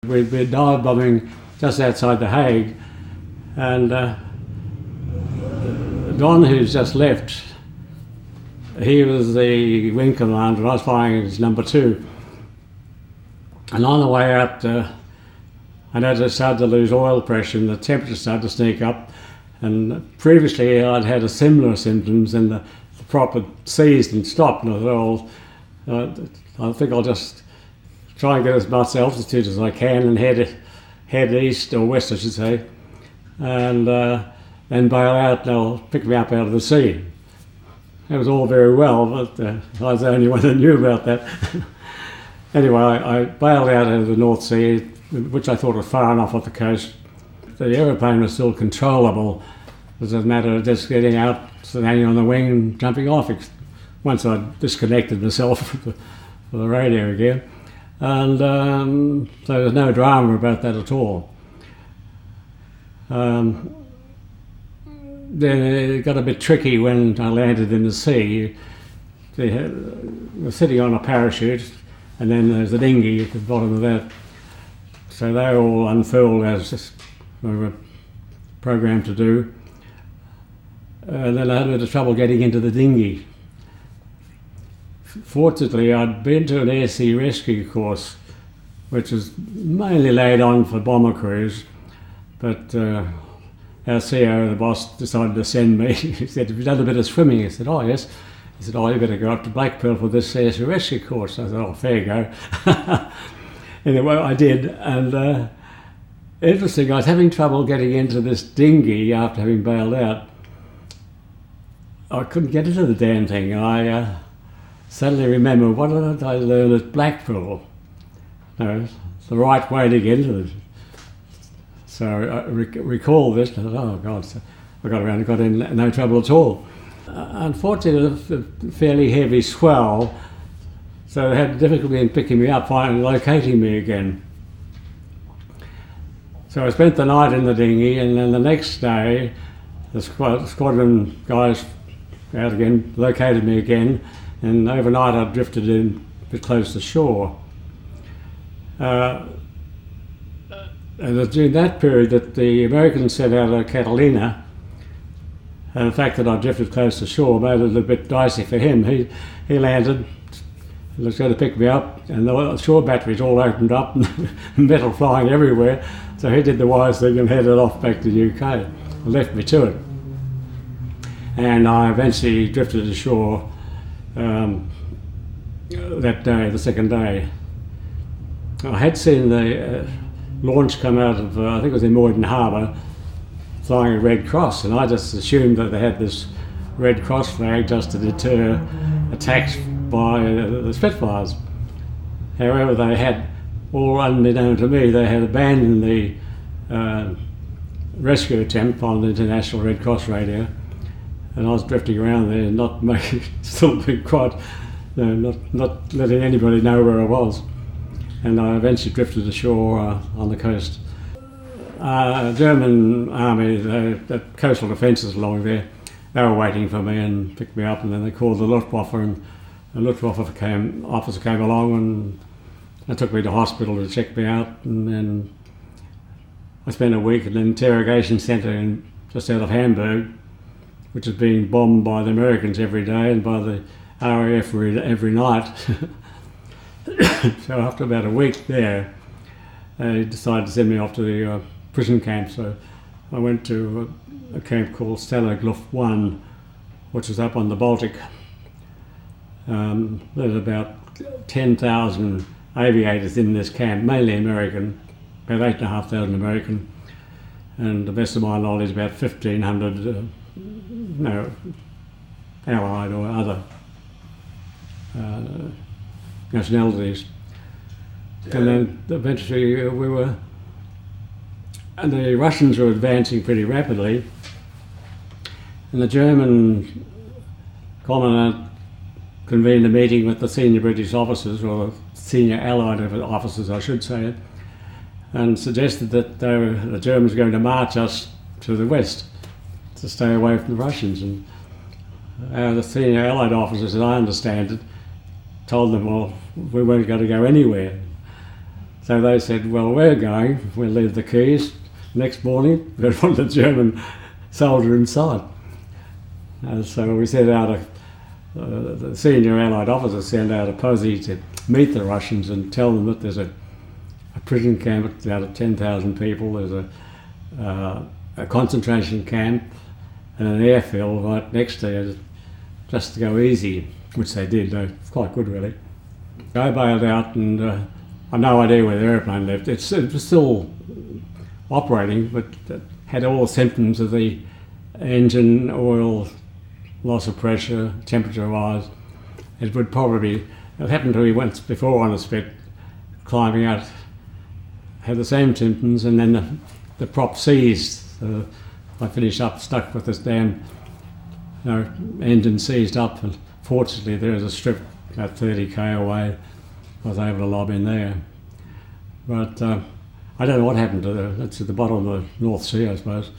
We'd been dive bombing just outside The Hague, and Don, who's just left, he was the wing commander and I was flying as number 2. And on the way out, I noticed I started to lose oil pressure and the temperature started to sneak up. And previously I'd had a similar symptoms and the prop had seized and stopped. And I thought, well, I think I'll just try and get as much altitude as I can and head east or west, I should say, and then bail out and they'll pick me up out of the sea. It was all very well, but I was the only one that knew about that. Anyway, I bailed out of the North Sea, which I thought was far enough off the coast. The aeroplane was still controllable. It was a matter of just getting out, standing on the wing and jumping off. Once I disconnected myself for the radio again. And so there's no drama about that at all. Then it got a bit tricky when I landed in the sea. They were sitting on a parachute, and then there's a dinghy at the bottom of that. So they all unfurled as we were programmed to do. And then I had a bit of trouble getting into the dinghy. Fortunately, I'd been to an air sea rescue course, which was mainly laid on for bomber crews, but our CO, the boss, decided to send me. He said, "Have you done a bit of swimming?" I said, "Oh, yes." He said, "Oh, you better go up to Blackpool for this air sea rescue course." I said, "Oh, fair go." Anyway, I did, and interesting, I was having trouble getting into this dinghy after having bailed out. I couldn't get into the damn thing. I suddenly remember, what did I learn at Blackpool? No, it's the right way to get into it. So I recall this, and I thought, oh God, so I got around and got in no trouble at all. Unfortunately, it was a fairly heavy swell, so they had difficulty in picking me up, finally locating me again. So I spent the night in the dinghy, and then the next day, the squadron guys out again, located me again, and overnight I drifted in a bit close to shore. And it was during that period that the Americans sent out a Catalina, and the fact that I drifted close to shore made it a little bit dicey for him. He landed, he was going to pick me up, and the shore batteries all opened up and metal flying everywhere, so he did the wise thing and headed off back to the UK and left me to it. And I eventually drifted ashore that day, the second day. I had seen the launch come out of, I think it was in Moyden Harbour, flying a Red Cross, and I just assumed that they had this Red Cross flag just to deter attacks by the Spitfires. However, they had, all unbeknown to me, they had abandoned the rescue attempt on the International Red Cross radio, and I was drifting around there, not making, still being quite, not letting anybody know where I was. And I eventually drifted ashore on the coast. German army, the coastal defences along there, they were waiting for me and picked me up, and then they called the Luftwaffe, and the Luftwaffe officer came along and they took me to hospital to check me out, and then I spent a week at an interrogation centre just out of Hamburg, which is being bombed by the Americans every day and by the RAF every night. So after about a week there, they decided to send me off to the prison camp. So I went to a camp called Stalag Luft 1, which was up on the Baltic. There's about 10,000 aviators in this camp, mainly American, about 8,500 American, and the best of my knowledge about 1,500 Allied or other nationalities. Yeah. And then eventually and the Russians were advancing pretty rapidly, and the German commandant convened a meeting with the senior British officers, or senior Allied officers I should say, and suggested that the Germans were going to march us to the west to stay away from the Russians. And the senior Allied officers, as I understand it, told them, well, we weren't going to go anywhere. So they said, well, we're going, we'll leave the keys. Next morning, we wanted a German soldier inside. And so we sent out the senior Allied officer sent out a posse to meet the Russians and tell them that there's a prison camp of about 10,000 people, there's a concentration camp and an airfield right next to it, just to go easy, which they did. They're quite good, really. I bailed out and I've no idea where the airplane left. It was still operating, but it had all the symptoms of the engine, oil, loss of pressure, temperature-wise. It happened to me once before on a Spit, climbing out, had the same symptoms, and then the prop seized. I finished up stuck with this damn engine seized up, and fortunately there was a strip about 30k away. I was able to lob in there. But I don't know what happened to it's at the bottom of the North Sea, I suppose.